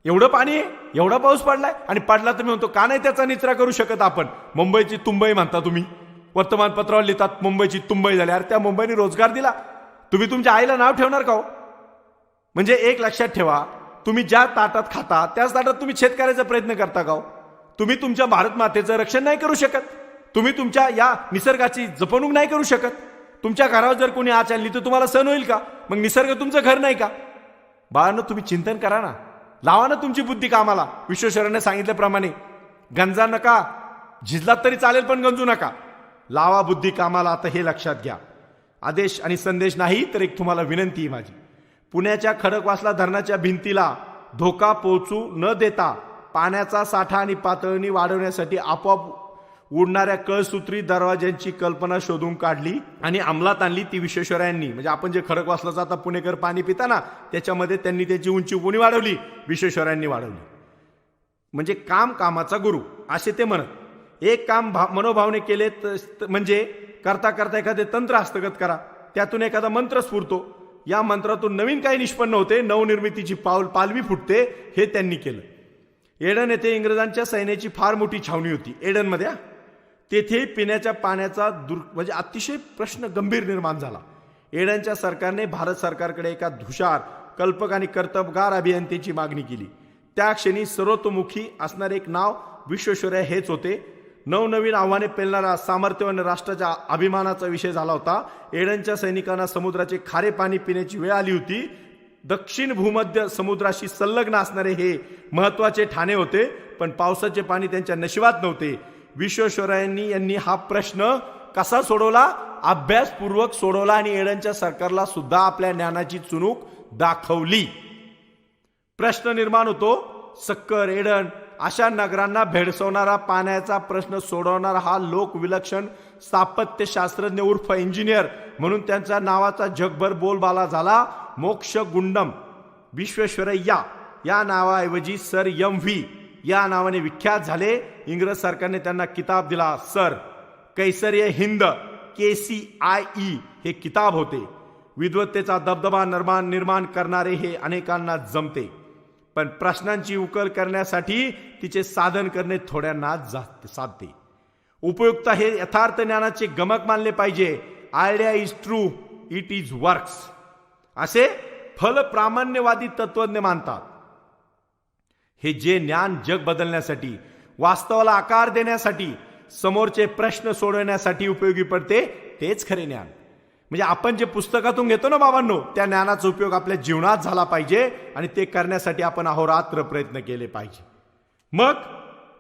एवढं पाणी आहे, एवढा पाऊस पडलाय, आणि पडला तर मी म्हणतो का नाही त्याचा निचरा करू शकत आपण? मुंबईची तुंबई म्हणता तुम्ही, वर्तमानपत्रावर लिहितात मुंबईची तुंबई झाली. अरे त्या मुंबईने रोजगार दिला. तुम्ही तुमच्या आईला नाव ठेवणार का हो? म्हणजे एक लक्षात ठेवा, तुम्ही ज्या ताटात खाता त्याच ताटात तुम्ही शेतकऱ्याचा प्रयत्न करता का हो? तुम्ही तुमच्या भारत मातेचं रक्षण नाही करू शकत. तुम्ही तुमच्या या निसर्गाची जपणूक नाही करू शकत. तुमच्या घरावर जर कोणी आच आणली तर तुम्हाला सहन होईल का? मग निसर्ग तुमचं घर नाही का? बाळांनो, तुम्ही चिंतन करा ना, लावा ना तुमची बुद्धी कामाला. विश्वेश्वरय्याने सांगितल्याप्रमाणे गंजा नका, झिजलात तरी चालेल पण गंजू नका. लावा बुद्धी कामाला. आता हे लक्षात घ्या. आदेश आणि संदेश नाही, तर एक तुम्हाला विनंती आहे माझी. पुण्याच्या खडकवासला धरणाच्या भिंतीला धोका पोहोचू न देता पाण्याचा साठा आणि पातळी वाढवण्यासाठी आपोआप उडणाऱ्या कळसूत्री दरवाज्यांची कल्पना शोधून काढली आणि अंमलात आणली. ती विश्वेश्वरय्यांनी. म्हणजे आपण जे खडकवासलाचं आता पुणेकर पाणी पिता ना, त्याच्यामध्ये त्यांनी त्याची उंची कोणी वाढवली? विश्वेश्वरय्यांनी वाढवली. म्हणजे काम कामाचा गुरु असे ते म्हणत. एक काम मनोभावने केले म्हणजे करता करता एखादे तंत्र हस्तगत करा, त्यातून एखादा मंत्र स्फुरतो. या मंत्रातून नवीन काही निष्पन्न होते, नवनिर्मितीची पालवी फुटते. हे त्यांनी केलं. एडन येथे इंग्रजांच्या सैन्याची फार मोठी छावणी होती. एडनमध्ये तेथे पिण्याच्या पाण्याचा म्हणजे अतिशय प्रश्न गंभीर निर्माण झाला. एडनच्या सरकारने भारत सरकारकडे एका हुशार, कल्पक आणि कर्तबगार अभियंत्याची मागणी केली. त्या क्षणी सर्वतोमुखी असणारे एक नाव विश्वेश्वरय्या हेच होते. नवनवीन आव्हाने पेलणारा सामर्थ्यवान राष्ट्राच्या अभिमानाचा विषय झाला होता. एडनच्या सैनिकांना समुद्राचे खारे पाणी पिण्याची वेळ आली होती. दक्षिण भूमध्य समुद्राशी संलग्न असणारे हे महत्वाचे ठाणे होते, पण पावसाचे पाणी त्यांच्या नशिबात नव्हते. विश्वेश्वरय्यांनी हा प्रश्न कसा सोडवला? अभ्यासपूर्वक सोडवला आणि एडनच्या सरकारला सुद्धा आपल्या ज्ञानाची चुणूक दाखवली. प्रश्न निर्माण होतो, सक्कर, एडन अशा नगरांना भेडसवणारा पाण्याचा प्रश्न सोडवणारा हा लोकविलक्षण स्थापत्यशास्त्रज्ञ उर्फ इंजिनियर म्हणून त्यांच्या नावाचा जगभर बोलबाला झाला. मोक्षगुंडम विश्वेश्वरय्या या नावाऐवजी सर M.V. या नावाने विख्यात झाले. इंग्रज सरकारने त्यांना किताब दिला. सर कैसर हिंद KCIE हे किताब होते. विद्वत्तेचा दबदबा निर्माण करणारे हे अनेकांना जमते, पण प्रश्नांची उकल करण्यासाठी तिचे साधन करणे थोड्यांना साधते. उपयुक्त हे यथार्थ ज्ञानाचे गमक मानले पाहिजे. Idea is true, it is works असे फलप्रामाण्यवादी तत्वज्ञ मानतात. हे जे ज्ञान जग बदलण्यासाठी, वास्तवाला आकार देण्यासाठी, समोरचे प्रश्न सोडवण्यासाठी उपयोगी पडते, तेच खरे ज्ञान. म्हणजे आपण जे पुस्तकातून घेतो ना बाबांनो, त्या ज्ञानाचा उपयोग आपल्या जीवनात झाला पाहिजे आणि ते करण्यासाठी आपण अहोरात्र प्रयत्न केले पाहिजे. मग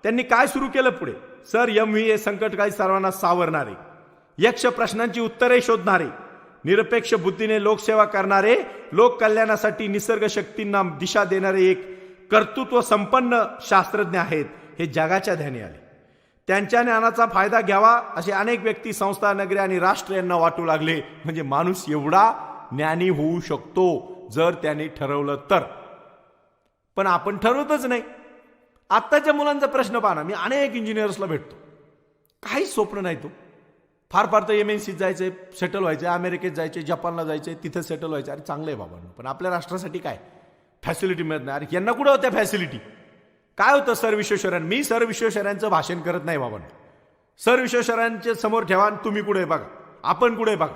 त्यांनी काय सुरू केलं पुढे? Sir M.V. हे संकटकाळी सर्वांना सावरणारे, यक्ष प्रश्नांची उत्तरे शोधणारे, निरपेक्ष बुद्धीने लोकसेवा करणारे, लोक कल्याणासाठी निसर्ग शक्तींना दिशा देणारे एक कर्तृत्व संपन्न शास्त्रज्ञ आहेत हे जगाच्या ध्यानी आले. त्यांच्या ज्ञानाचा फायदा घ्यावा असे अनेक व्यक्ती, संस्था, नगरे आणि राष्ट्र यांना वाटू लागले. म्हणजे माणूस एवढा ज्ञानी होऊ शकतो जर त्याने ठरवलं तर. पण आपण ठरवतच नाही. आत्ताच्या मुलांचा प्रश्न पाहा ना. मी अनेक इंजिनियर्सला भेटतो, काहीच स्वप्न नाही. तो फार फार तर MNCत जायचंय, सेटल व्हायचंय, अमेरिकेत जायचे, जपानला जायचंय, तिथं सेटल व्हायचं. अरे चांगलं आहे बाबांनो, पण आपल्या राष्ट्रासाठी काय फॅसिलिटी मिळत नाही. अरे यांना कुठं होत्या फॅसिलिटी? काय होतं सर विश्वेश्वरय्या? मी सर विश्वेश्वरय्यांचं भाषण करत नाही बाबांनो. सर विश्वेश्वरय्यांचे समोर ठेवा आणि तुम्ही कुठे बघा, आपण कुठे बघा.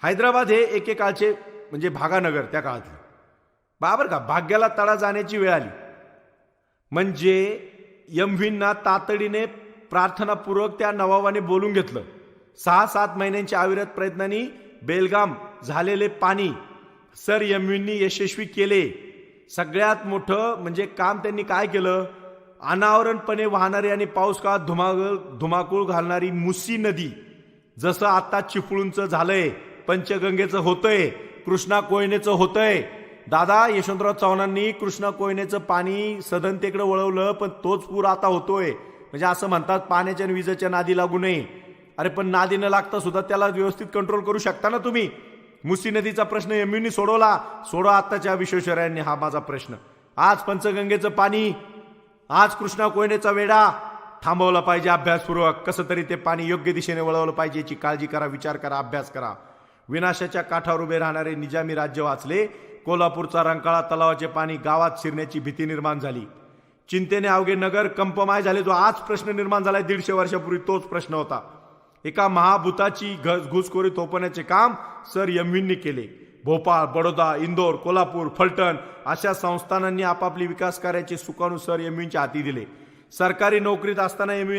हैदराबाद हे एकेकाळचे म्हणजे भागानगर त्या काळातलं बाबर का, भाग्याला तडा जाण्याची वेळ आली म्हणजे MVंना तातडीने प्रार्थनापूर्वक त्या नवाबाने बोलून घेतलं. 6-7 महिन्यांच्या अविरत प्रयत्नांनी बेलगाम झालेले पाणी सर MVंनी यशस्वी केले. सगळ्यात मोठं म्हणजे काम त्यांनी काय केलं? अनावरणपणे वाहणारी आणि पाऊस काळात धुमाकूळ घालणारी मुसी नदी, जसं आता चिपळूणचं झालंय, पंचगंगेचं होतंय, कृष्णा कोयनेचं होतंय. दादा यशवंतराव चव्हाणांनी कृष्णा कोयनेचं पाणी सदनतेकडे वळवलं, पण तोच पूर आता होतोय. म्हणजे असं म्हणतात पाण्याच्या आणि विजेच्या नादी लागू नये. अरे पण नादी न लागता सुद्धा त्याला व्यवस्थित कंट्रोल करू शकता ना तुम्ही. मुसी नदीचा प्रश्न MVंनी सोडवला. सोडवा आत्ताच्या विश्वेश्वरय्यांनी हा माझा प्रश्न. आज पंचगंगेचं पाणी, आज कृष्णा कोयनेचा वेढा थांबवला पाहिजे अभ्यासपूर्वक. कसं तरी ते पाणी योग्य दिशेने वळवलं पाहिजे याची काळजी करा, विचार करा, अभ्यास करा. विनाशाच्या काठावर उभे राहणारे निजामी राज्य वाचले. कोल्हापूरचा रंकाळा तलावाचे पाणी गावात शिरण्याची भीती निर्माण झाली. चिंतेने अवघे नगर कंपमाय झाले. जो आज प्रश्न निर्माण झालाय 150 वर्षापूर्वी तोच प्रश्न होता. एका महाभूताची घुसखोरी थोपवण्याचे काम सर MVंनी केले. भोपाळ, बडोदा, इंदोर, कोल्हापूर, फलटण अशा संस्थानांनी आपापली विकास कार्याचे सुकाणू सर MVंच्या हाती दिले. सरकारी नोकरीत असताना MV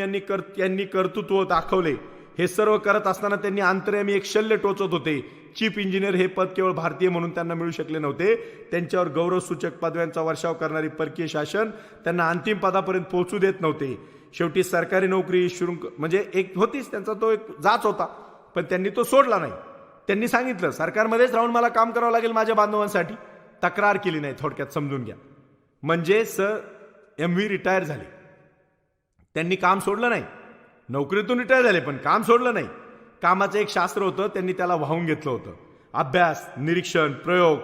यांनी कर्तृत्व दाखवले. हे सर्व करत असताना त्यांनी अंतर्यामी एक शल्य टोचत होते. चीफ इंजिनियर हे पद केवळ भारतीय म्हणून त्यांना मिळू शकले नव्हते. त्यांच्यावर गौरवसूचक पदव्यांचा वर्षाव करणारी परकीय शासन त्यांना अंतिम पदापर्यंत पोहोचू देत नव्हते. शेवटी सरकारी नोकरी शुल्क म्हणजे एक होतीच, त्यांचा तो एक जाच होता, पण त्यांनी तो सोडला नाही. त्यांनी सांगितलं सरकारमध्येच राहून मला काम करावं लागेल माझ्या बांधवांसाठी. तक्रार केली नाही, थोडक्यात समजून घ्या. म्हणजे सर MV रिटायर झाले. त्यांनी काम सोडलं नाही. नोकरीतून रिटायर झाले पण काम सोडलं नाही. कामाचं एक शास्त्र होतं, त्यांनी त्याला वाहून घेतलं होतं. अभ्यास, निरीक्षण, प्रयोग,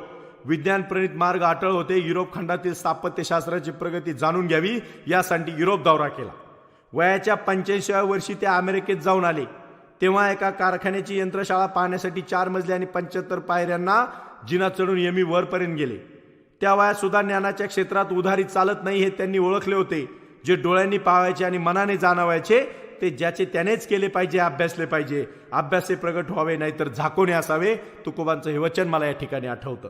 विज्ञान प्रणित मार्ग अटळ होते. युरोप खंडातील स्थापत्यशास्त्राची प्रगती जाणून घ्यावी यासाठी युरोप दौरा केला. वयाच्या 85व्या वर्षी ते अमेरिकेत जाऊन आले. तेव्हा एका कारखान्याची यंत्रशाळा पाहण्यासाठी 4 मजले आणि 75 पायऱ्यांना जिना चढून MV वरपर्यंत गेले. त्या वयात सुद्धा ज्ञानाच्या क्षेत्रात उधारी चालत नाही हे त्यांनी ओळखले होते. जे डोळ्यांनी पाहायचे आणि मनाने जाणवायचे ते ज्याचे त्यानेच केले पाहिजे, अभ्यासले पाहिजे. अभ्यासे प्रगट व्हावे नाहीतर झाकोने असावे. तुकोबांचं हे वचन मला या ठिकाणी आठवतं.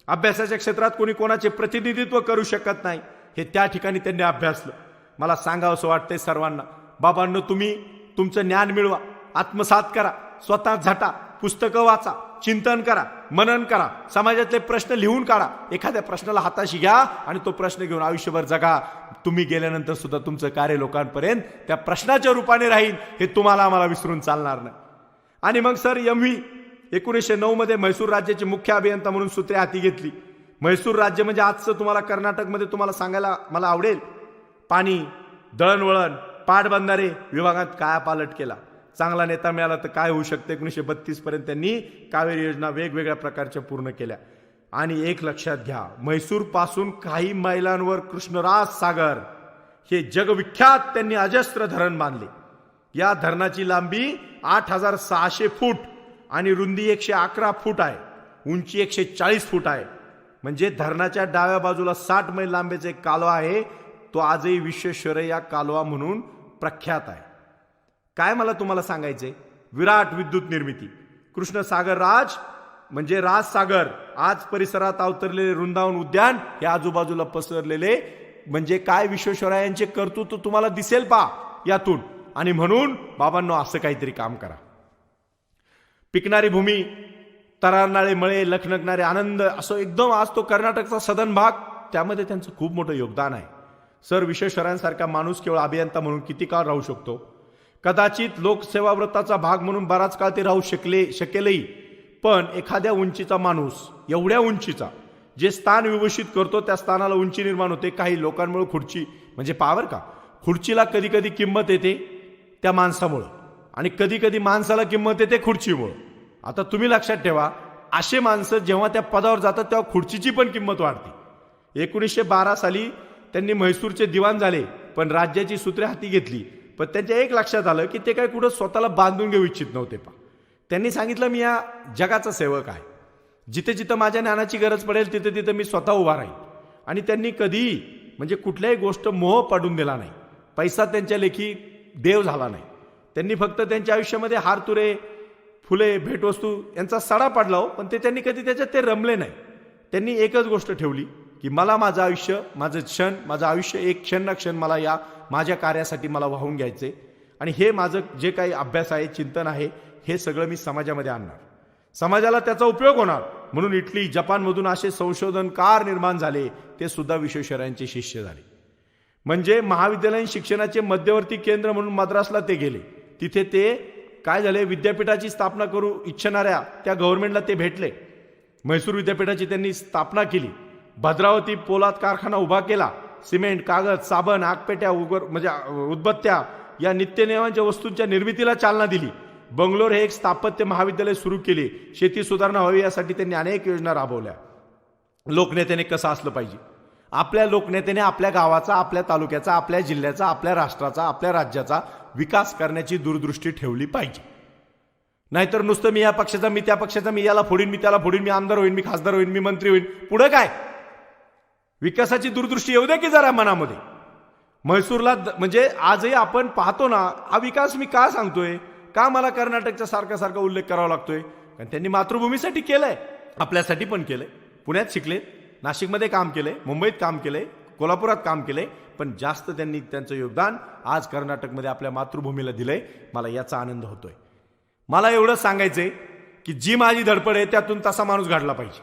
अभ्यासाच्या क्षेत्रात कोणी कोणाचे प्रतिनिधित्व करू शकत नाही हे त्या ठिकाणी त्यांनी अभ्यासलं. मला सांगावंसं वाटतंय सर्वांना, बाबांनो तुम्ही तुमचं ज्ञान मिळवा, आत्मसात करा, स्वतः झटा, पुस्तकं वाचा, चिंतन करा, मनन करा, समाजातले प्रश्न लिहून काढा. एखाद्या प्रश्नाला हाताशी घ्या आणि तो प्रश्न घेऊन आयुष्यभर जगा. तुम्ही गेल्यानंतर सुद्धा तुमचं कार्य लोकांपर्यंत त्या प्रश्नाच्या रूपाने राहील हे तुम्हाला आम्हाला विसरून चालणार नाही. आणि मग सर MV 1909 मध्ये म्हैसूर राज्याचे मुख्य अभियंता म्हणून सूत्रे हाती घेतली. म्हैसूर राज्य म्हणजे आजचं तुम्हाला कर्नाटकमध्ये तुम्हाला सांगायला मला आवडेल. पाणी, दळणवळण, पाटबंधारे विभागात कायापालट केला. चांगला नेता मिळाला तर काय होऊ शकते. 1932 पर्यंत त्यांनी कावेरी योजना वेगवेगळ्या प्रकारच्या पूर्ण केल्या. आणि एक लक्षात घ्या, म्हैसूर पासून काही मैलांवर कृष्णराज सागर हे जगविख्यात त्यांनी अजस्त्र धरण बांधले. या धरणाची लांबी 8600 फूट आणि रुंदी 111 फूट आहे. उंची 140 फूट आहे. म्हणजे धरणाच्या डाव्या बाजूला 60 मैल लांबीचा एक कालवा आहे. तो आजही विश्वेश्वरय्या कालवा म्हणून प्रख्यात आहे. काय मला तुम्हाला सांगायचंय, विराट विद्युत निर्मिती, कृष्णसागर राज म्हणजे राजसागर, आज परिसरात अवतरलेले वृंदावन उद्यान, हे आजूबाजूला पसरलेले म्हणजे काय विश्वेश्वरय्यांचे कर्तृत्व तुम्हाला दिसेल पा यातून. आणि म्हणून बाबांनो असं काहीतरी काम करा. पिकणारी भूमी, तरारणारे मळे, लखलखणारे आनंद, असं एकदम आज तो कर्नाटकचा सदन भाग, त्यामध्ये त्यांचं खूप मोठं योगदान आहे. सर विश्वेश्वरय्यांसारखा माणूस केवळ अभियंता म्हणून किती काळ राहू शकतो? कदाचित लोकसेवा व्रताचा भाग म्हणून बराच काळ ते राहू शकेलही, पण एखाद्या उंचीचा माणूस, एवढ्या उंचीचा, जे स्थान विभूषित करतो त्या स्थानाला उंची निर्माण होते. काही लोकांमुळे खुर्ची म्हणजे पावर का, खुर्चीला कधी कधी किंमत येते त्या माणसामुळं, आणि कधी कधी माणसाला किंमत येते खुर्चीमुळं. आता तुम्ही लक्षात ठेवा, असे माणसं जेव्हा त्या पदावर जातात तेव्हा खुर्चीची पण किंमत वाढते. 1912 साली त्यांनी म्हैसूरचे दिवाण झाले, पण राज्याची सूत्रे हाती घेतली. पण त्यांच्या एक लक्षात आलं की ते काय कुठं स्वतःला बांधून घेऊ इच्छित नव्हते. त्यांनी सांगितलं, मी या जगाचा सेवक आहे, जिथे जिथं माझ्या ज्ञानाची गरज पडेल तिथे तिथे मी स्वतः उभा राहील. आणि त्यांनी कधीही म्हणजे कुठल्याही गोष्ट मोह पडून दिला नाही. पैसा त्यांच्या लेखी देव झाला नाही. त्यांनी फक्त त्यांच्या आयुष्यामध्ये हारतुरे, फुले, भेटवस्तू यांचा सडा पडला हो, पण त्यांनी कधी त्याच्यात ते रमले नाही. त्यांनी एकच गोष्ट ठेवली की मला माझं आयुष्य, माझं क्षण, माझं आयुष्य एक क्षण ना क्षण मला या माझ्या कार्यासाठी मला वाहून घ्यायचे. आणि हे माझं जे काही अभ्यास आहे, चिंतन आहे, हे सगळं मी समाजामध्ये आणणार, समाजाला त्याचा उपयोग होणार. म्हणून इटली, जपानमधून असे संशोधनकार निर्माण झाले, ते सुद्धा विश्वेश्वरय्यांचे शिष्य झाले. म्हणजे महाविद्यालयीन शिक्षणाचे मध्यवर्ती केंद्र म्हणून मद्रासला ते गेले. तिथे ते काय झाले, विद्यापीठाची स्थापना करू इच्छिणाऱ्या त्या गव्हर्नमेंटला ते भेटले. म्हैसूर विद्यापीठाची त्यांनी स्थापना केली. भद्रावती पोलाद कारखाना उभा केला. सिमेंट, कागद, साबण, आगपेट्या, म्हणजे उदबत्त्या या नित्यनेमांच्या वस्तूंच्या निर्मितीला चालना दिली. बंगलोर हे एक स्थापत्य महाविद्यालय सुरू केले. शेती सुधारणा व्हावी यासाठी त्यांनी अनेक योजना राबवल्या. लोकनेत्याने कसं असलं पाहिजे, आपल्या लोकनेत्याने आपल्या गावाचा, आपल्या तालुक्याचा, आपल्या जिल्ह्याचा, आपल्या राष्ट्राचा, आपल्या राज्याचा विकास करण्याची दूरदृष्टी ठेवली पाहिजे. नाहीतर नुसतं मी या पक्षाचा, मी त्या पक्षाचा, मी याला फोडीन, मी त्याला फोडीन, मी आमदार होईन, मी खासदार होईन, मी मंत्री होईन, पुढे काय? विकासाची दूरदृष्टी येऊ द्या की जरा मनामध्ये. म्हैसूरला म्हणजे आजही आपण पाहतो ना, हा विकास मी का सांगतोय, का मला कर्नाटकचा सारखा सारखा उल्लेख करावा लागतोय? कारण त्यांनी मातृभूमीसाठी केलंय, आपल्यासाठी पण केलंय. पुण्यात शिकले, नाशिकमध्ये काम केलंय, मुंबईत काम केलंय, कोल्हापुरात काम केलंय, पण जास्त त्यांनी त्यांचं योगदान आज कर्नाटकमध्ये आपल्या मातृभूमीला दिलंय. मला याचा आनंद होतोय. मला एवढंच सांगायचंय की जी माझी धडपड आहे त्यातून तसा माणूस घडला पाहिजे.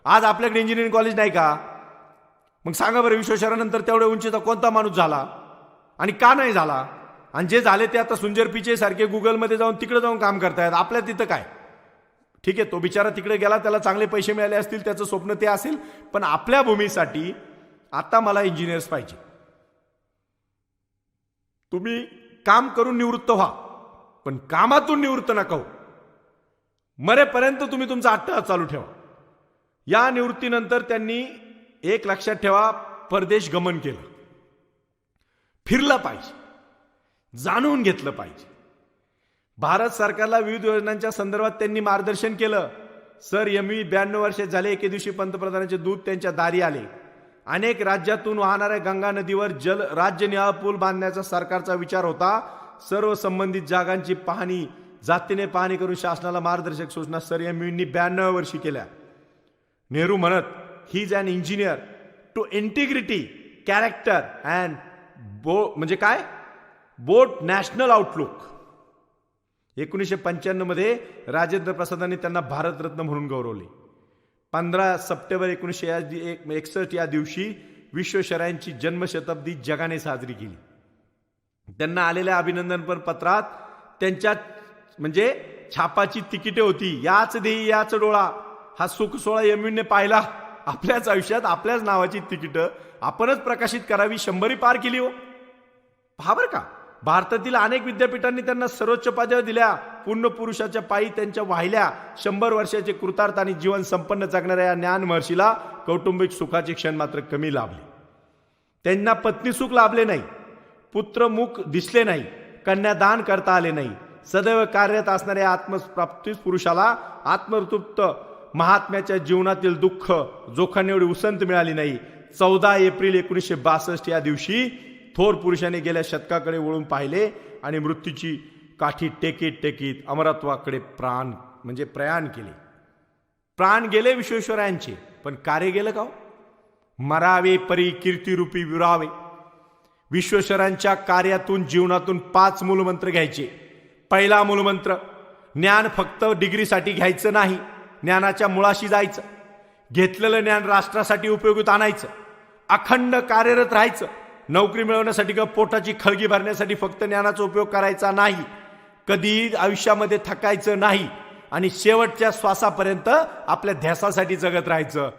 आज आपल्याकडे इंजिनिअरिंग कॉलेज नाही का? मग सांगा बरं, विश्वेश्वरय्यांनंतर तेवढ्या उंचीचा कोणता माणूस झाला आणि का नाही झाला? आणि जे झाले ते आता सुंजर पिचे सारखे गुगलमध्ये जाऊन तिकडे जाऊन काम करतायत. आपल्या तिथं काय? ठीक आहे, तो बिचारा तिकडे गेला, त्याला चांगले पैसे मिळाले असतील, त्याचं स्वप्न ते असेल. पण आपल्या भूमीसाठी आता मला इंजिनियर्स पाहिजे. तुम्ही काम करून निवृत्त व्हा, पण कामातून निवृत्त नका हो. मरेपर्यंत तुम्ही तुमचा अट्टाहास चालू ठेवा. या निवृत्तीनंतर त्यांनी एक लक्षात ठेवा, परदेश गमन केलं. फिरलं पाहिजे, जाणून घेतलं पाहिजे. भारत सरकारला विविध योजनांच्या संदर्भात त्यांनी मार्गदर्शन केलं. सर एम.व्ही. 92 वर्षे झाले, एके दिवशी पंतप्रधानांचे दूत त्यांच्या दारी आले. अनेक राज्यातून वाहणाऱ्या गंगा नदीवर राज्य निहाळ पूल बांधण्याचा सरकारचा विचार होता. सर्व संबंधित जागांची पाहणी, जातीने पाहणी करून शासनाला मार्गदर्शक सूचना सर एम.व्ही.नी 92 वर्षी केल्या. नेहरू म्हणत, he is an engineer to integrity, character and म्हणजे काय, बोट नॅशनल आउटलुक. 1995 मध्ये राजेंद्र प्रसादांनी त्यांना भारतरत्न म्हणून गौरवले. 15 सप्टेंबर 1961 या दिवशी विश्वेश्वरय्यांची जन्मशताब्दी जगाने साजरी केली. त्यांना आलेल्या अभिनंदनपर पत्रात त्यांच्या म्हणजे छापाची तिकिटे होती. याच देही याच डोळा, हा सुख सोहळा एम.व्ही.ने पाहिला. आपल्याच आयुष्यात आपल्याच नावाची तिकीटं आपणच प्रकाशित करावी, 100 पार केली हो. पहा बरं का, भारतातील अनेक विद्यापीठांनी त्यांना सर्वोच्च पदव्या दिल्या. पूर्ण पुरुषाच्या पायी त्यांच्या वाहिल्या. 100 वर्षाचे कृतार्थ आणि जीवन संपन्न जगणाऱ्या या ज्ञान महर्षीला कौटुंबिक सुखाचे क्षण मात्र कमी लाभले. त्यांना पत्नी सुख लाभले नाही, पुत्रमुख दिसले नाही, कन्यादान करता आले नाही. सदैव कार्यरत असणाऱ्या आत्मप्राप्ती पुरुषाला आत्मतृप्त महात्म्याच्या जीवनातील दुःख जोखाने एवढी उसंत मिळाली नाही. 14 एप्रिल 1962 या दिवशी थोर पुरुषाने गेल्या शतकाकडे वळून पाहिले आणि मृत्यूची काठी टेकीत टेकीत अमरत्वाकडे प्रयाण केले. प्राण गेले विश्वेश्वरय्यांचे, पण कार्य गेलं का? मरावे परी कीर्तिरूपी विरावे. विश्वेश्वरय्यांच्या कार्यातून, जीवनातून 5 मूलमंत्र घ्यायचे. पहिला मूलमंत्र, ज्ञान फक्त डिग्रीसाठी घ्यायचं नाही, ज्ञानाच्या मुळाशी जायचं. घेतलेलं ज्ञान राष्ट्रासाठी उपयोगात आणायचं. अखंड कार्यरत राहायचं. नोकरी मिळवण्यासाठी किंवा पोटाची खळगी भरण्यासाठी फक्त ज्ञानाचा उपयोग करायचा नाही. कधीही आयुष्यामध्ये थकायचं नाही. आणि शेवटच्या श्वासापर्यंत आपल्या ध्यासासाठी जगत राहायचं.